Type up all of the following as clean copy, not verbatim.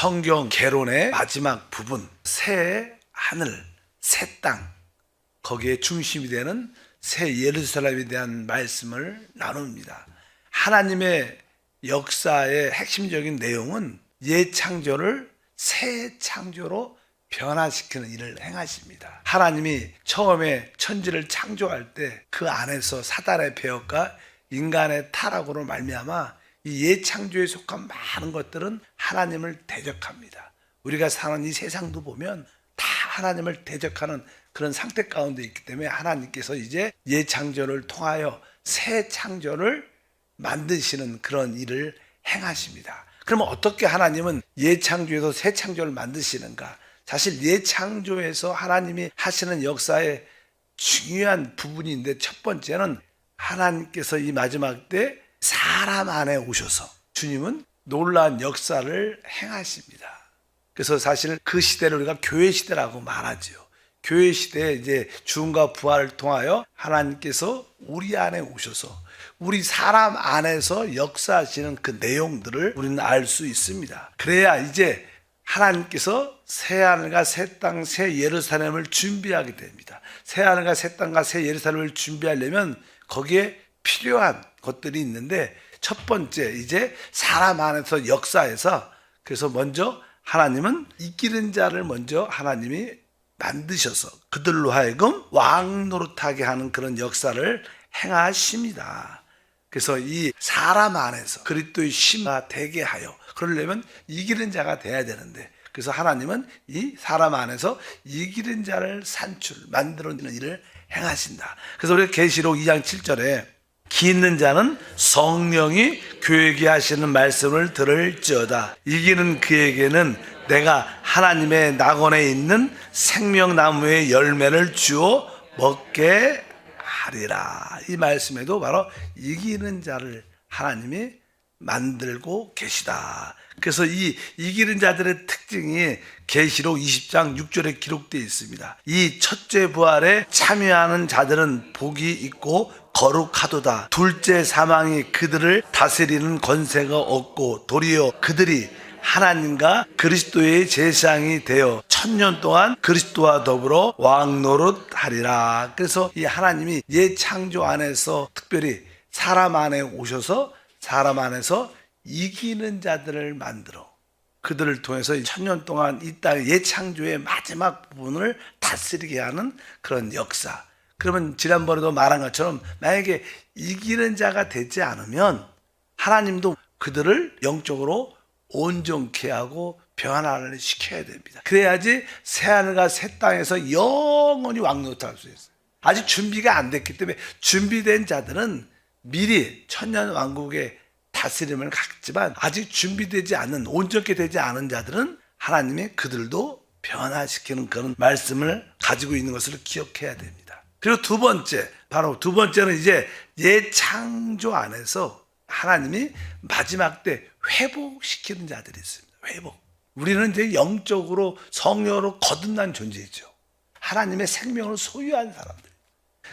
성경 개론의 마지막 부분, 새 하늘, 새 땅, 거기에 중심이 되는 새 예루살렘에 대한 말씀을 나눕니다. 하나님의 역사의 핵심적인 내용은 옛 창조를 새 창조로 변화시키는 일을 행하십니다. 하나님이 처음에 천지를 창조할 때 그 안에서 사단의 배역과 인간의 타락으로 말미암아 이 옛 창조에 속한 많은 것들은 하나님을 대적합니다. 우리가 사는 이 세상도 보면 다 하나님을 대적하는 그런 상태 가운데 있기 때문에 하나님께서 이제 옛 창조를 통하여 새 창조를 만드시는 그런 일을 행하십니다. 그러면 어떻게 하나님은 옛 창조에서 새 창조를 만드시는가? 사실 옛 창조에서 하나님이 하시는 역사의 중요한 부분인데, 첫 번째는 하나님께서 이 마지막 때 사람 안에 오셔서 주님은 놀라운 역사를 행하십니다. 그래서 사실 그 시대를 우리가 교회 시대라고 말하죠. 교회 시대에 이제 죽음과 부활을 통하여 하나님께서 우리 안에 오셔서 우리 사람 안에서 역사하시는 그 내용들을 우리는 알 수 있습니다. 그래야 이제 하나님께서 새 하늘과 새 땅, 새 예루살렘을 준비하게 됩니다. 새 하늘과 새 땅과 새 예루살렘을 준비하려면 거기에 필요한 것들이 있는데, 첫 번째 이제 사람 안에서 역사해서, 그래서 먼저 하나님은 이기는 자를 먼저 하나님이 만드셔서 그들로 하여금 왕 노릇하게 하는 그런 역사를 행하십니다. 그래서 이 사람 안에서 그리스도의 심화 되게 하여, 그러려면 이기는 자가 돼야 되는데, 그래서 하나님은 이 사람 안에서 이기는 자를 만들어내는 일을 행하신다. 그래서 우리가 계시록 2장 7절에 기 있는 자는 성령이 교회에게 하시는 말씀을 들을지어다. 이기는 그에게는 내가 하나님의 낙원에 있는 생명나무의 열매를 주어 먹게 하리라. 이 말씀에도 바로 이기는 자를 하나님이 만들고 계시다. 그래서 이 이기는 자들의 특징이 계시록 20장 6절에 기록되어 있습니다. 이 첫째 부활에 참여하는 자들은 복이 있고 거룩하도다. 둘째 사망이 그들을 다스리는 권세가 없고 도리어 그들이 하나님과 그리스도의 제사장이 되어 1000년 동안 그리스도와 더불어 왕노릇하리라. 그래서 이 하나님이 옛 창조 안에서 특별히 사람 안에 오셔서 사람 안에서 이기는 자들을 만들어 그들을 통해서 1000년 동안 이 땅의 옛 창조의 마지막 부분을 다스리게 하는 그런 역사. 그러면 지난번에도 말한 것처럼 만약에 이기는 자가 되지 않으면 하나님도 그들을 영적으로 온전케 하고 변화를 시켜야 됩니다. 그래야지 새하늘과 새 땅에서 영원히 왕노릇할 수 있어요. 아직 준비가 안 됐기 때문에 준비된 자들은 미리 천년 왕국의 다스림을 갖지만, 아직 준비되지 않은, 온전케 되지 않은 자들은 하나님이 그들도 변화시키는 그런 말씀을 가지고 있는 것을 기억해야 됩니다. 그리고 두 번째는 이제 옛 창조 안에서 하나님이 마지막 때 회복시키는 자들이 있습니다. 회복. 우리는 이제 영적으로 성령으로 거듭난 존재이죠. 하나님의 생명을 소유한 사람들,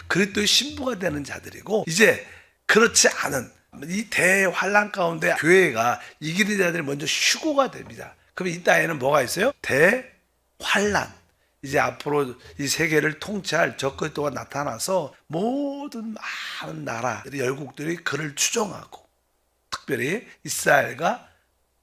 그리스도의 신부가 되는 자들이고, 이제 그렇지 않은 이 대환란 가운데 교회가 이기는 자들이 먼저 휴고가 됩니다. 그럼 이 땅에는 뭐가 있어요? 대환란. 이제 앞으로 이 세계를 통치할 적그리스도가 나타나서 모든 많은 나라, 열국들이 그를 추종하고, 특별히 이스라엘과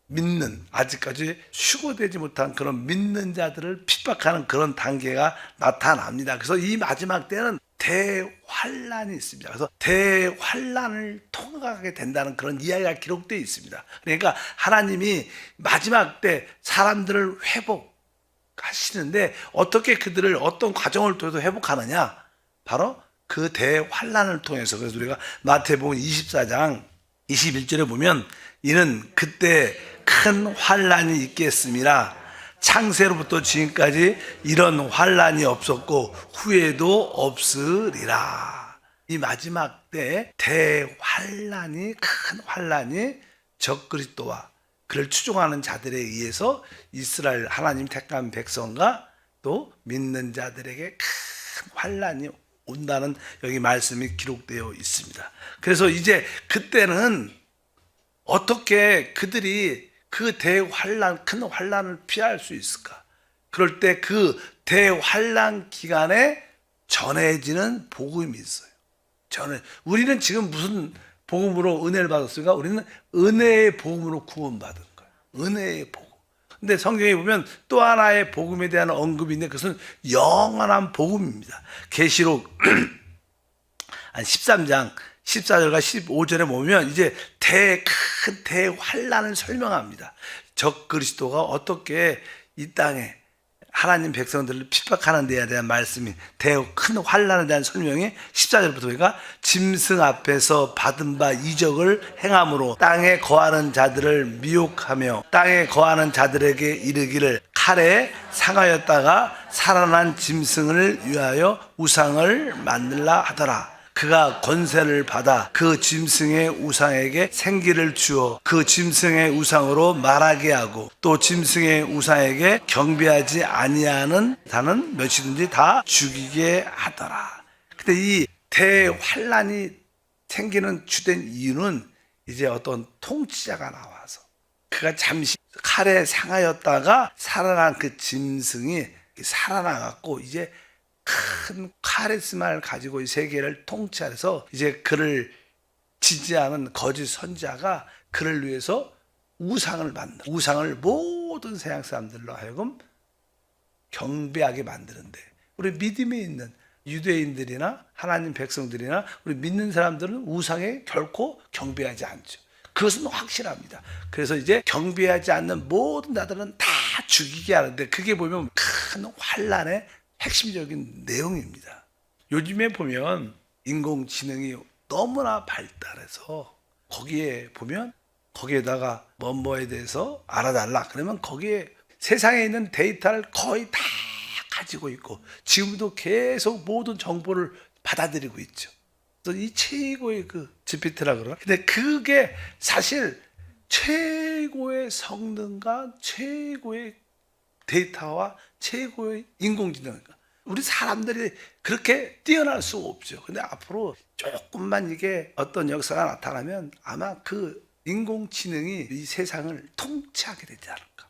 믿는, 아직까지 휴고되지 못한 그런 믿는 자들을 핍박하는 그런 단계가 나타납니다. 그래서 이 마지막 때는 대환란이 있습니다. 그래서 대환란을 통과하게 된다는 그런 이야기가 기록되어 있습니다. 그러니까 하나님이 마지막 때 사람들을 회복하시는데, 어떻게 그들을 어떤 과정을 통해서 회복하느냐? 바로 그 대환란을 통해서. 그래서 우리가 마태복음 24장 21절에 보면 이는 그때 큰 환란이 있겠음이라. 창세로부터 지금까지 이런 환란이 없었고 후에도 없으리라. 이 마지막 때 대환란이, 큰 환란이 적그리스도와 그를 추종하는 자들에 의해서 이스라엘 하나님 택한 백성과 또 믿는 자들에게 큰 환란이 온다는 여기 말씀이 기록되어 있습니다. 그래서 이제 그때는 어떻게 그들이 그 대환란, 큰 환란을 피할 수 있을까? 그럴 때 그 대환란 기간에 전해지는 복음이 있어요. 우리는 지금 무슨 복음으로 은혜를 받았을까? 우리는 은혜의 복음으로 구원받은 거예요. 은혜의 복음. 근데 성경에 보면 또 하나의 복음에 대한 언급이 있는데 그것은 영원한 복음입니다. 계시록 한 13장 14절과 15절에 보면 이제 큰 대환란을 설명합니다. 적 그리스도가 어떻게 이 땅에 하나님 백성들을 핍박하는 데에 대한 말씀이 큰 환란에 대한 설명이 14절부터 보니까 짐승 앞에서 받은 바 이적을 행함으로 땅에 거하는 자들을 미혹하며 땅에 거하는 자들에게 이르기를 칼에 상하였다가 살아난 짐승을 위하여 우상을 만들라 하더라. 그가 권세를 받아 그 짐승의 우상에게 생기를 주어 그 짐승의 우상으로 말하게 하고 또 짐승의 우상에게 경배하지 아니하는 자는 몇이든지 다 죽이게 하더라. 근데 이 대환란이 생기는 주된 이유는 이제 어떤 통치자가 나와서 그가 잠시 칼에 상하였다가 살아난 그 짐승이 살아나갖고 이제 큰 카리스마를 가지고 이 세계를 통치해서 이제 그를 지지하는 거짓 선지자가 그를 위해서 우상을 만든, 우상을 모든 세상 사람들로 하여금 경배하게 만드는데, 우리 믿음에 있는 유대인들이나 하나님 백성들이나 우리 믿는 사람들은 우상에 결코 경배하지 않죠. 그것은 확실합니다. 그래서 이제 경배하지 않는 모든 자들은 다 죽이게 하는데, 그게 보면 큰 환란의 핵심적인 내용입니다. 요즘에 보면 인공지능이 너무나 발달해서 거기에 보면 거기에다가 뭐뭐에 대해서 알아달라 그러면 거기에 세상에 있는 데이터를 거의 다 가지고 있고 지금도 계속 모든 정보를 받아들이고 있죠. 그래서 이 최고의 그 GPT라 그러나, 근데 그게 사실 최고의 성능과 최고의 데이터와 최고의 인공지능이니까 우리 사람들이 그렇게 뛰어날 수가 없죠. 근데 앞으로 조금만 이게 어떤 역사가 나타나면 아마 그 인공지능이 이 세상을 통치하게 되지 않을까.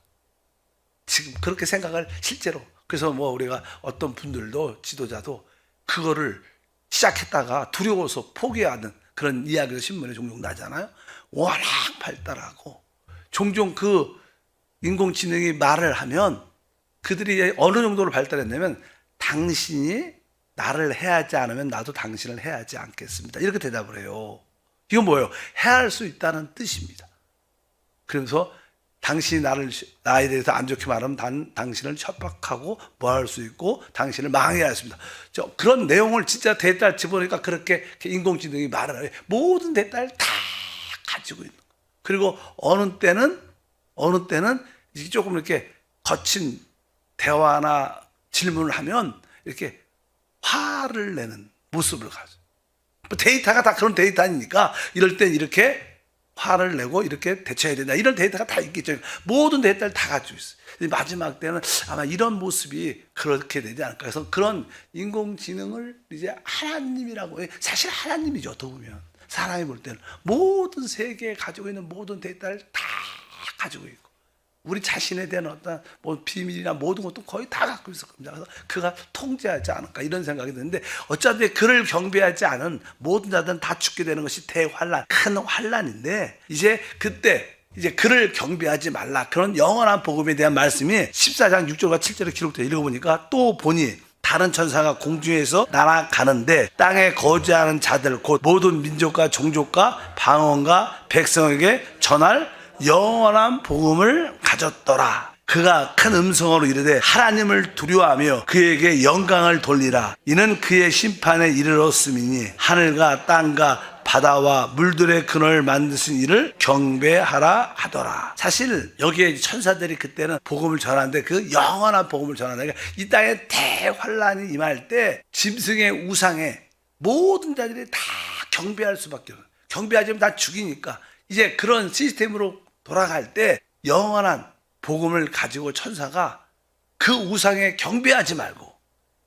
지금 그렇게 생각을 실제로. 그래서 뭐 우리가 어떤 분들도 지도자도 그거를 시작했다가 두려워서 포기하는 그런 이야기도 신문에 종종 나잖아요. 워낙 발달하고 종종 그 인공지능이 말을 하면 그들이 어느 정도로 발달했냐면 당신이 나를 해하지 않으면 나도 당신을 해하지 않겠습니다. 이렇게 대답을 해요. 이건 뭐예요? 해할 수 있다는 뜻입니다. 그래서 당신이 나에 대해서 안 좋게 말하면 당신을 협박하고 뭐 할 수 있고 당신을 망해야 했습니다. 그런 내용을 진짜 데이터를 집어넣으니까 그렇게 인공지능이 말을 해요. 모든 데이터를 다 가지고 있는 거예요. 그리고 어느 때는 조금 이렇게 거친 대화나 질문을 하면 이렇게 화를 내는 모습을 가져요. 데이터가 다 그런 데이터 아니니까 이럴 땐 이렇게 화를 내고 이렇게 대처해야 된다. 이런 데이터가 다 있겠죠. 모든 데이터를 다 가지고 있어요. 마지막 때는 아마 이런 모습이 그렇게 되지 않을까 해서 그런 인공지능을 이제 하나님이라고 해요. 사실 하나님이죠. 더 보면 사람이 볼 때는 모든 세계에 가지고 있는 모든 데이터를 다 가지고 있고 우리 자신에 대한 어떤 뭐 비밀이나 모든 것도 거의 다 갖고 있을 겁니다. 그래서 그가 통제하지 않을까 이런 생각이 드는데, 어차피 그를 경배하지 않은 모든 자들은 다 죽게 되는 것이 대환란, 큰 환란인데, 이제 그때 이제 그를 경배하지 말라, 그런 영원한 복음에 대한 말씀이 14장 6절과 7절에 기록되어 읽어보니까, 또 보니 다른 천사가 공중에서 날아가는데 땅에 거주하는 자들 곧 모든 민족과 종족과 방언과 백성에게 전할 영원한 복음을 가졌더라. 그가 큰 음성으로 이르되 하나님을 두려워하며 그에게 영광을 돌리라. 이는 그의 심판에 이르렀음이니 하늘과 땅과 바다와 물들의 근원을 만드신 이를 경배하라 하더라. 사실 여기에 천사들이 그때는 복음을 전하는데 그 영원한 복음을 전하는데, 이 땅에 대환란이 임할 때 짐승의 우상에 모든 자들이 다 경배할 수밖에 없어요. 경배하지 않으면 다 죽이니까 이제 그런 시스템으로 돌아갈 때 영원한 복음을 가지고 천사가 그 우상에 경배하지 말고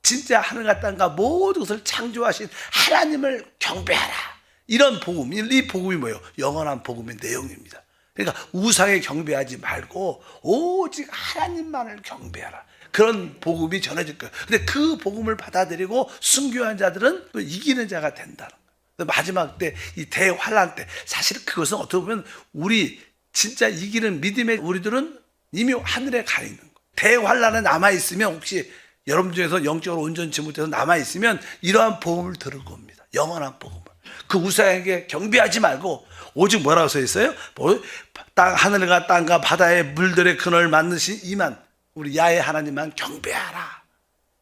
진짜 하늘과 땅과 모든 것을 창조하신 하나님을 경배하라. 이런 복음, 이 복음이 뭐예요? 영원한 복음의 내용입니다. 그러니까 우상에 경배하지 말고 오직 하나님만을 경배하라. 그런 복음이 전해질 거예요. 근데 그 복음을 받아들이고 순교한 자들은 또 이기는 자가 된다는 거예요. 마지막 때, 이 대환란 때, 사실 그것은 어떻게 보면 우리 진짜 이기는 믿음의 우리들은 이미 하늘에 가 있는 거예요. 대환란에 남아있으면, 혹시 여러분 중에서 영적으로 온전치 못해서 남아있으면 이러한 복음을 들을 겁니다. 영원한 복음을. 그 우상에게 경배하지 말고 오직 뭐라고 써 있어요? 하늘과 땅과 바다의 물들의 근원을 만드신 이만, 우리 야훼 하나님만 경배하라.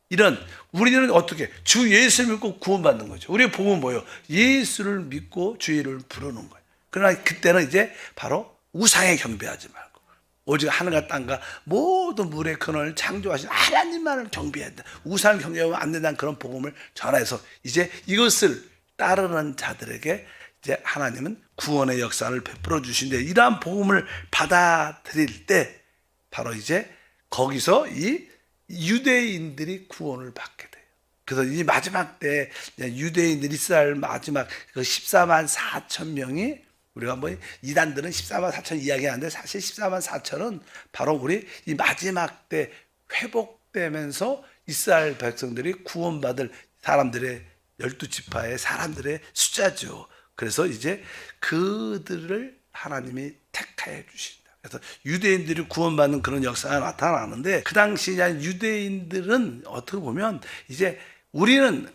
이런, 우리는 어떻게 주 예수를 믿고 구원받는 거죠. 우리의 복음은 뭐예요? 예수를 믿고 주 이름을 부르는 거예요. 그러나 그때는 이제 바로 우상에 경배하지 말고 오직 하늘과 땅과 모든 물의 근원을 창조하신 하나님만을 경배해야 된다. 우상을 경배하면 안 된다는 그런 복음을 전해서 이제 이것을 따르는 자들에게 이제 하나님은 구원의 역사를 베풀어 주신데, 이러한 복음을 받아들일 때 바로 이제 거기서 이 유대인들이 구원을 받게 돼요. 그래서 이 마지막 때 유대인들이 이스라엘 마지막 그 14만 4천 명이, 우리가 뭐 이단들은 14만 4천 이야기하는데 사실 14만 4천은 바로 우리 이 마지막 때 회복되면서 이스라엘 백성들이 구원받을 사람들의 12지파의 사람들의 숫자죠. 그래서 이제 그들을 하나님이 택하여 주신다. 그래서 유대인들이 구원받는 그런 역사가 나타나는데, 그 당시 유대인들은 어떻게 보면 이제 우리는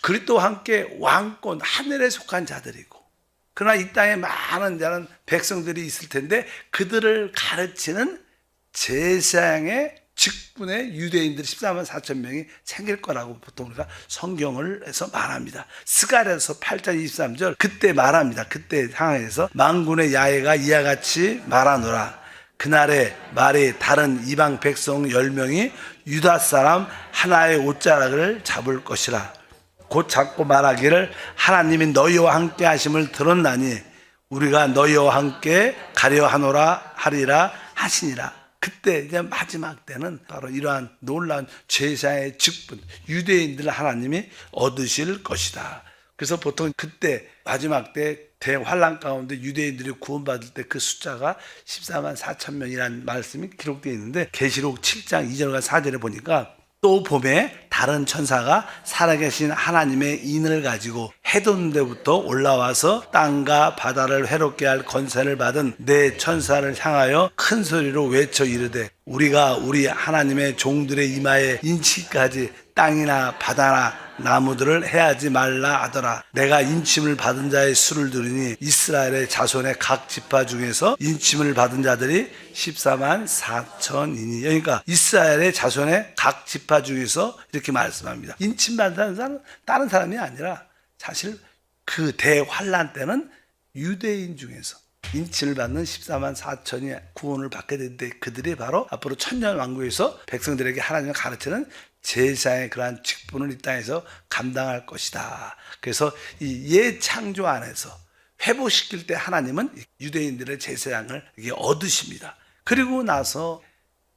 그리스도와 함께 왕권 하늘에 속한 자들이고, 그러나 이 땅에 많은 자는 백성들이 있을 텐데 그들을 가르치는 제사장의 직분의 유대인들이 14만 4천 명이 생길 거라고 보통 우리가 성경을 해서 말합니다. 스가랴서 8장 23절 그때 말합니다. 그때 상황에서 만군의 야훼가 이와 같이 말하노라. 그날에 말이 다른 이방 백성 10명이 유다 사람 하나의 옷자락을 잡을 것이라. 곧 잡고 말하기를 하나님이 너희와 함께 하심을 들었나니 우리가 너희와 함께 가려 하노라 하리라 하시니라. 그때 이제 마지막 때는 바로 이러한 놀라운 제사의 직분, 유대인들 하나님이 얻으실 것이다. 그래서 보통 그때 마지막 때 대환란 가운데 유대인들이 구원받을 때 그 숫자가 14만 4천 명이라는 말씀이 기록되어 있는데, 계시록 7장 2절과 4절에 보니까 또 봄에 다른 천사가 살아계신 하나님의 인을 가지고 해돋는 데부터 올라와서 땅과 바다를 해롭게 할 권세를 받은 네 천사를 향하여 큰 소리로 외쳐 이르되 우리가 우리 하나님의 종들의 이마에 인치까지 땅이나 바다나 나무들을 해하지 말라 하더라. 내가 인침을 받은 자의 수를 들으니 이스라엘의 자손의 각 지파 중에서 인침을 받은 자들이 14만 4천이니. 그러니까 이스라엘의 자손의 각 지파 중에서 이렇게 말씀합니다. 인침받은 사람은 다른 사람이 아니라 사실 그 대환란 때는 유대인 중에서 인침을 받는 14만 4천이 구원을 받게 되는데, 그들이 바로 앞으로 천년왕국에서 백성들에게 하나님을 가르치는 제사의 그러한 직분을 이 땅에서 감당할 것이다. 그래서 이 옛 창조 안에서 회복시킬 때 하나님은 유대인들의 제사장을 이게 얻으십니다. 그리고 나서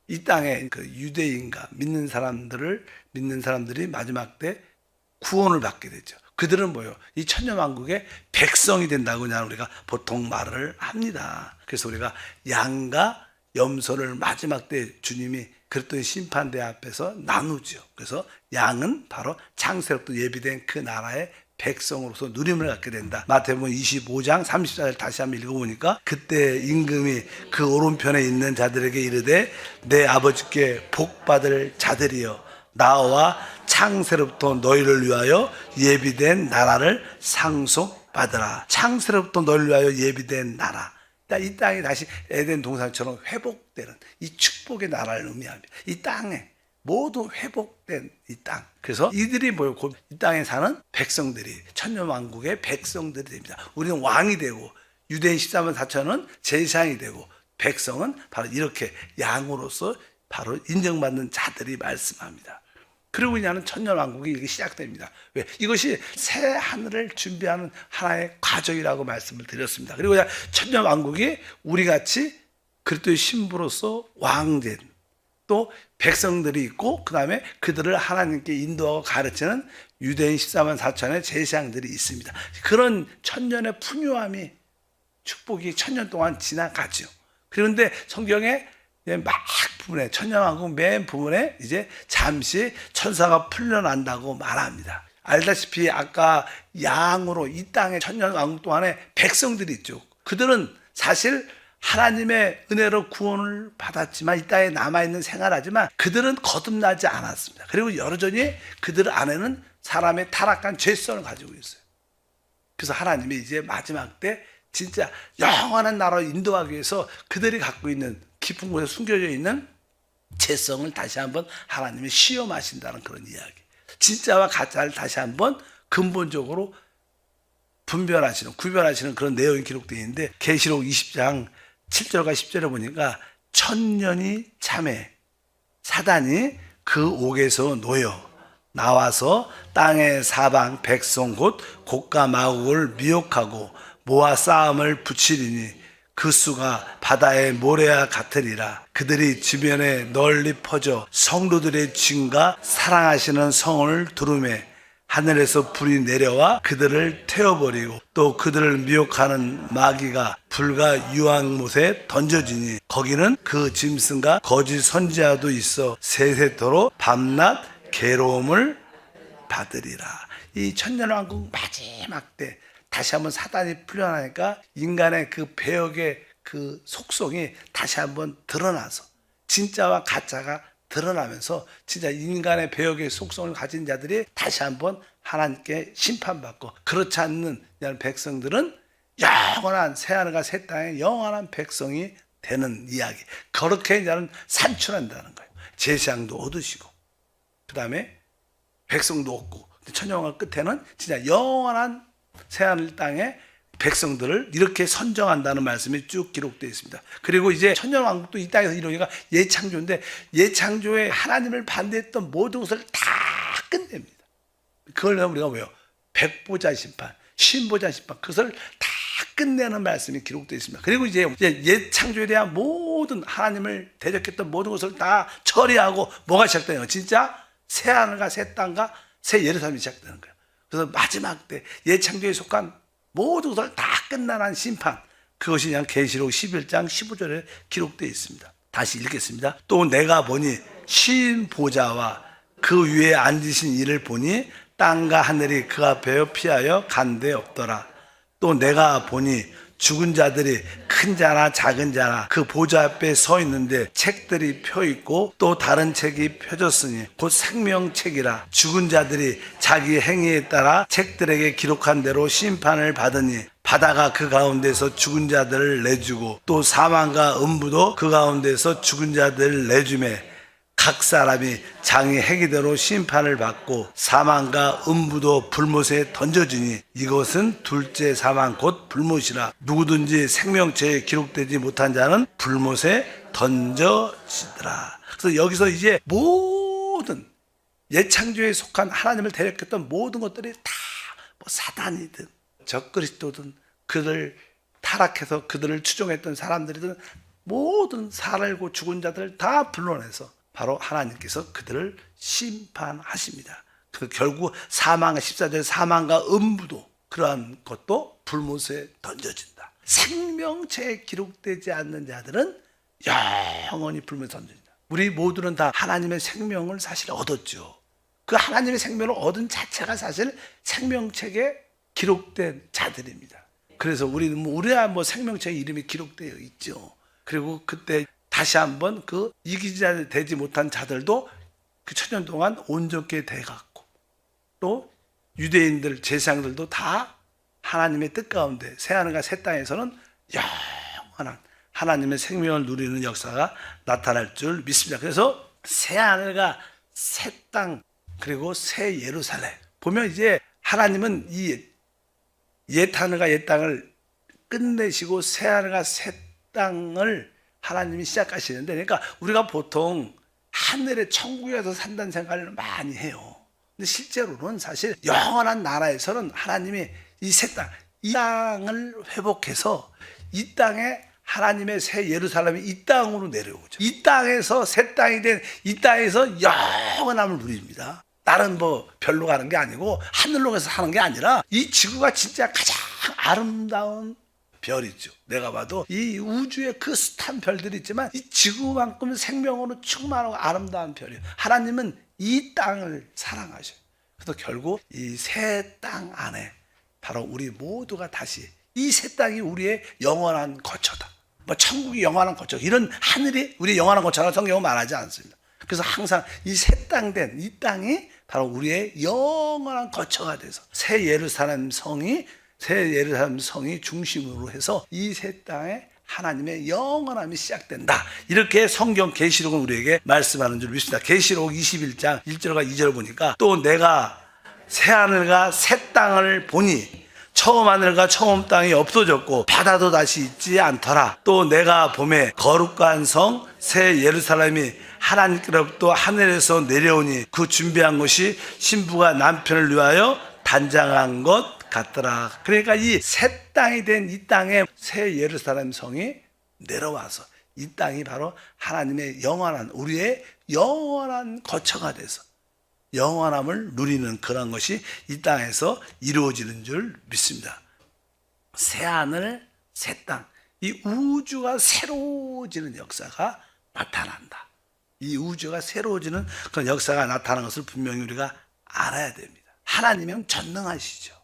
이 땅에 그 유대인과 믿는 사람들이 마지막 때 구원을 받게 되죠. 그들은 뭐요? 이 천년왕국의 백성이 된다고 그냥 우리가 보통 말을 합니다. 그래서 우리가 양과 염소를 마지막 때 주님이 그랬더니 심판대 앞에서 나누죠. 그래서 양은 바로 창세로부터 예비된 그 나라의 백성으로서 누림을 갖게 된다. 마태복음 25장 30절 다시 한번 읽어보니까 그때 임금이 그 오른편에 있는 자들에게 이르되 내 아버지께 복받을 자들이여 나와 창세로부터 너희를 위하여 예비된 나라를 상속받으라. 창세로부터 너희를 위하여 예비된 나라. 이 땅이 다시 에덴 동산처럼 회복되는 이 축복의 나라를 의미합니다. 이 땅에 모두 회복된 이 땅. 그래서 이들이 뭐예요? 이 땅에 사는 백성들이 천년왕국의 백성들이 됩니다. 우리는 왕이 되고 유대인 14만 4천은 제사장이 되고 백성은 바로 이렇게 양으로서 바로 인정받는 자들이 말씀합니다. 그리고 이제는 천년왕국이 이렇게 시작됩니다. 왜? 이것이 새 하늘을 준비하는 하나의 과정이라고 말씀을 드렸습니다. 그리고 천년왕국이 우리같이 그리스도의 신부로서 왕된 또 백성들이 있고, 그 다음에 그들을 하나님께 인도하고 가르치는 유대인 14만 4천의 제사장들이 있습니다. 그런 천년의 풍요함이 축복이 천년 동안 지나가죠. 그런데 성경에 막 부분에 천년왕국 맨 부분에 이제 잠시 천사가 풀려난다고 말합니다. 알다시피 아까 양으로 이 땅의 천년왕국 동안에 백성들이 있죠. 그들은 사실 하나님의 은혜로 구원을 받았지만 이 땅에 남아있는 생활하지만 그들은 거듭나지 않았습니다. 그리고 여전히 그들 안에는 사람의 타락한 죄성을 가지고 있어요. 그래서 하나님이 이제 마지막 때 진짜 영원한 나라로 인도하기 위해서 그들이 갖고 있는 깊은 곳에 숨겨져 있는 죄성을 다시 한번 하나님이 시험하신다는 그런 이야기. 진짜와 가짜를 다시 한번 근본적으로 구별하시는 그런 내용이 기록되어 있는데 계시록 20장 7절과 10절에 보니까 천년이 참해 사단이 그 옥에서 놓여 나와서 땅의 사방 백성 곧 곡과 마곡을 미혹하고 모아 싸움을 붙이리니 그 수가 바다의 모래와 같으리라. 그들이 주변에 널리 퍼져 성도들의 증과 사랑하시는 성을 두루매 하늘에서 불이 내려와 그들을 태워버리고 또 그들을 미혹하는 마귀가 불과 유황못에 던져지니 거기는 그 짐승과 거짓 선지자도 있어 세세토록 밤낮 괴로움을 받으리라. 이 천년왕국 마지막 때 다시 한번 사단이 풀려나니까 인간의 그 배역의 그 속성이 다시 한번 드러나서 진짜와 가짜가 드러나면서 진짜 인간의 배역의 속성을 가진 자들이 다시 한번 하나님께 심판받고 그렇지 않는 백성들은 영원한 새하늘과 새 땅의 영원한 백성이 되는 이야기. 그렇게 이제는 산출한다는 거예요. 제사장도 얻으시고 그 다음에 백성도 얻고 천년왕국 끝에는 진짜 영원한 새하늘 땅의 백성들을 이렇게 선정한다는 말씀이 쭉 기록되어 있습니다. 그리고 이제 천년왕국도 이 땅에서 이루어지니까 예창조인데 예창조에 하나님을 반대했던 모든 것을 다 끝냅니다. 그걸 우리가 뭐예요? 백보자 심판, 신보자 심판, 그것을 다 끝내는 말씀이 기록되어 있습니다. 그리고 이제 예창조에 대한 모든 하나님을 대적했던 모든 것을 다 처리하고 뭐가 시작돼요? 진짜 새하늘과 새 땅과 새 예루살렘이 시작되는 거예요. 그래서 마지막 때 예창조에 속한 모든 것을 다 끝나는 심판, 그것이 그냥 계시록 11장 15절에 기록되어 있습니다. 다시 읽겠습니다. 또 내가 보니 신 보좌와 그 위에 앉으신 이를 보니 땅과 하늘이 그 앞에 피하여 간 데 없더라. 또 내가 보니 죽은 자들이 큰 자나 작은 자나 그 보좌 앞에 서 있는데 책들이 펴 있고 또 다른 책이 펴졌으니 곧 생명책이라. 죽은 자들이 자기 행위에 따라 책들에게 기록한 대로 심판을 받으니 바다가 그 가운데서 죽은 자들을 내주고 또 사망과 음부도 그 가운데서 죽은 자들을 내주매 각 사람이 자기 행위대로 심판을 받고 사망과 음부도 불못에 던져지니 이것은 둘째 사망 곧 불못이라. 누구든지 생명체에 기록되지 못한 자는 불못에 던져지더라. 그래서 여기서 이제 모든 예창조에 속한 하나님을 대적했던 모든 것들이 다 뭐 사단이든 적그리스도든 그들 타락해서 그들을 추종했던 사람들이든 모든 살고 죽은 자들을 다 불러내서 바로 하나님께서 그들을 심판하십니다. 그 결국 사망의 14절 사망과 음부도 그러한 것도 불못에 던져진다. 생명체에 기록되지 않는 자들은 영원히 불못에 던져진다. 우리 모두는 다 하나님의 생명을 사실 얻었죠. 그 하나님의 생명을 얻은 자체가 사실 생명책에 기록된 자들입니다. 그래서 우리는 우리야 생명책 이름이 기록되어 있죠. 그리고 그때 다시 한번 그 이기자 되지 못한 자들도 그 천년 동안 온전케 돼갔고 또 유대인들 제사장들도 다 하나님의 뜻 가운데 새하늘과 새 땅에서는 영원한 하나님의 생명을 누리는 역사가 나타날 줄 믿습니다. 그래서 새하늘과 새 땅 그리고 새 예루살렘 보면 이제 하나님은 이 옛하늘과 옛 땅을 끝내시고 새하늘과 새 땅을 하나님이 시작하시는데 그러니까 우리가 보통 하늘의 천국에서 산다는 생각을 많이 해요. 근데 실제로는 사실 영원한 나라에서는 하나님이 이 새 땅, 이 땅을 회복해서 이 땅에 하나님의 새 예루살렘이 이 땅으로 내려오죠. 이 땅에서 새 땅이 된 이 땅에서 영원함을 누립니다. 다른 별로 가는 게 아니고 하늘로 가서 사는 게 아니라 이 지구가 진짜 가장 아름다운 별이죠. 내가 봐도 이 우주에 그 숱한 별들이 있지만 이 지구만큼 생명으로 충만하고 아름다운 별이에요. 하나님은 이 땅을 사랑하셔요. 그래서 결국 이 새 땅 안에 바로 우리 모두가 다시 이 새 땅이 우리의 영원한 거처다. 뭐 천국이 영원한 거처, 이런 하늘이 우리 영원한 거처라고 성경은 말하지 않습니다. 그래서 항상 이 새 땅 된 이 땅이 바로 우리의 영원한 거처가 돼서 새 예루살렘 성이 중심으로 해서 이 새 땅에 하나님의 영원함이 시작된다. 이렇게 성경 계시록은 우리에게 말씀하는 줄 믿습니다. 계시록 21장 1절과 2절을 보니까 또 내가 새 하늘과 새 땅을 보니 처음 하늘과 처음 땅이 없어졌고 바다도 다시 있지 않더라. 또 내가 보매 거룩한 성 새 예루살렘이 하나님께로부터 하늘에서 내려오니 그 준비한 것이 신부가 남편을 위하여 단장한 것 같더라. 그러니까 이 새 땅이 된 이 땅에 새 예루살렘 성이 내려와서 이 땅이 바로 하나님의 영원한, 우리의 영원한 거처가 돼서 영원함을 누리는 그런 것이 이 땅에서 이루어지는 줄 믿습니다. 새 하늘, 새 땅, 이 우주가 새로워지는 역사가 나타난다. 이 우주가 새로워지는 그런 역사가 나타나는 것을 분명히 우리가 알아야 됩니다. 하나님은 전능하시죠.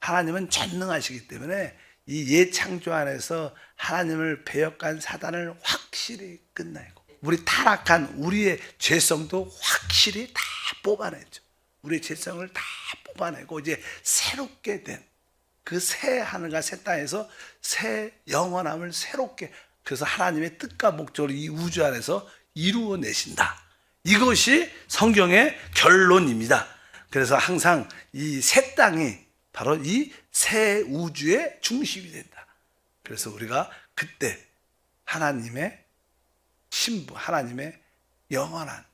하나님은 전능하시기 때문에 이 예창조 안에서 하나님을 배역한 사단을 확실히 끝내고 우리 타락한 우리의 죄성도 확실히 다 뽑아내죠. 우리의 죄성을 다 뽑아내고 이제 새롭게 된 그 새 하늘과 새 땅에서 새 영원함을 새롭게, 그래서 하나님의 뜻과 목적을 이 우주 안에서 이루어내신다. 이것이 성경의 결론입니다. 그래서 항상 이 새 땅이 바로 이 새 우주의 중심이 된다. 그래서 우리가 그때 하나님의 신부, 하나님의 영원한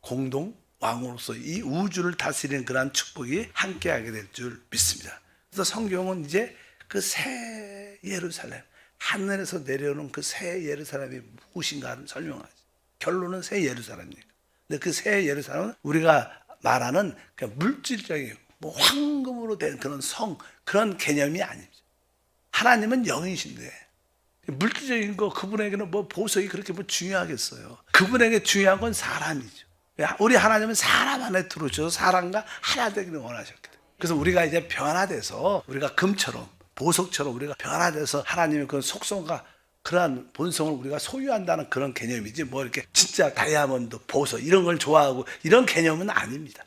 공동 왕으로서 이 우주를 다스리는 그러한 축복이 함께하게 될 줄 믿습니다. 그래서 성경은 이제 그 새 예루살렘, 하늘에서 내려오는 그 새 예루살렘이 무엇인가를 설명하죠. 결론은 새 예루살렘입니다. 근데 그 새 예루살렘은 우리가 말하는 그냥 물질적인 뭐 황금으로 된 그런 성, 그런 개념이 아닙니다. 하나님은 영이신데 물질적인 거 그분에게는 뭐 보석이 그렇게 뭐 중요하겠어요. 그분에게 중요한 건 사람이죠. 우리 하나님은 사람 안에 들어오셔서 사람과 하나 되기를 원하셨거든요. 그래서 우리가 이제 변화돼서 우리가 금처럼 보석처럼 우리가 변화돼서 하나님의 그런 속성과 그러한 본성을 우리가 소유한다는 그런 개념이지, 뭐 이렇게 진짜 다이아몬드, 보석 이런 걸 좋아하고 이런 개념은 아닙니다.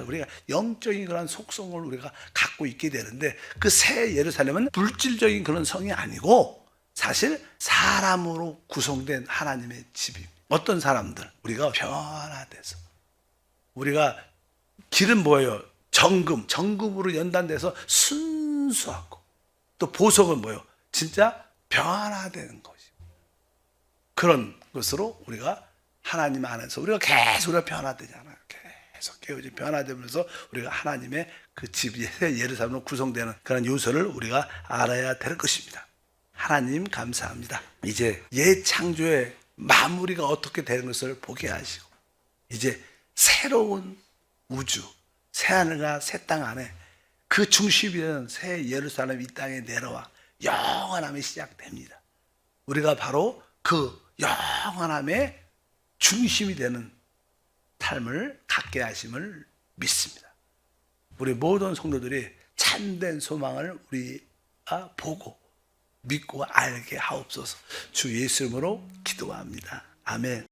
우리가 영적인 그런 속성을 우리가 갖고 있게 되는데 그 새 예루살렘은 물질적인 그런 성이 아니고 사실 사람으로 구성된 하나님의 집입니다. 어떤 사람들, 우리가 변화돼서 우리가 길은 뭐예요? 정금으로 연단돼서 순수하고, 또 보석은 뭐예요? 진짜 변화되는 것이고, 그런 것으로 우리가 하나님 안에서 우리가 계속 우리가 변화되잖아요. 계속 변화되면서 우리가 하나님의 그 집 예루살렘으로 구성되는 그런 요소를 우리가 알아야 될 것입니다. 하나님 감사합니다. 이제 예창조의 마무리가 어떻게 되는 것을 보게 하시고 이제 새로운 우주, 새 하늘과 새 땅 안에 그 중심이 되는 새 예루살렘 이 땅에 내려와 영원함이 시작됩니다. 우리가 바로 그 영원함의 중심이 되는 삶을 갖게 하심을 믿습니다. 우리 모든 성도들이 참된 소망을 우리가 보고 믿고 알게 하옵소서. 주 예수 이름으로 기도합니다. 아멘.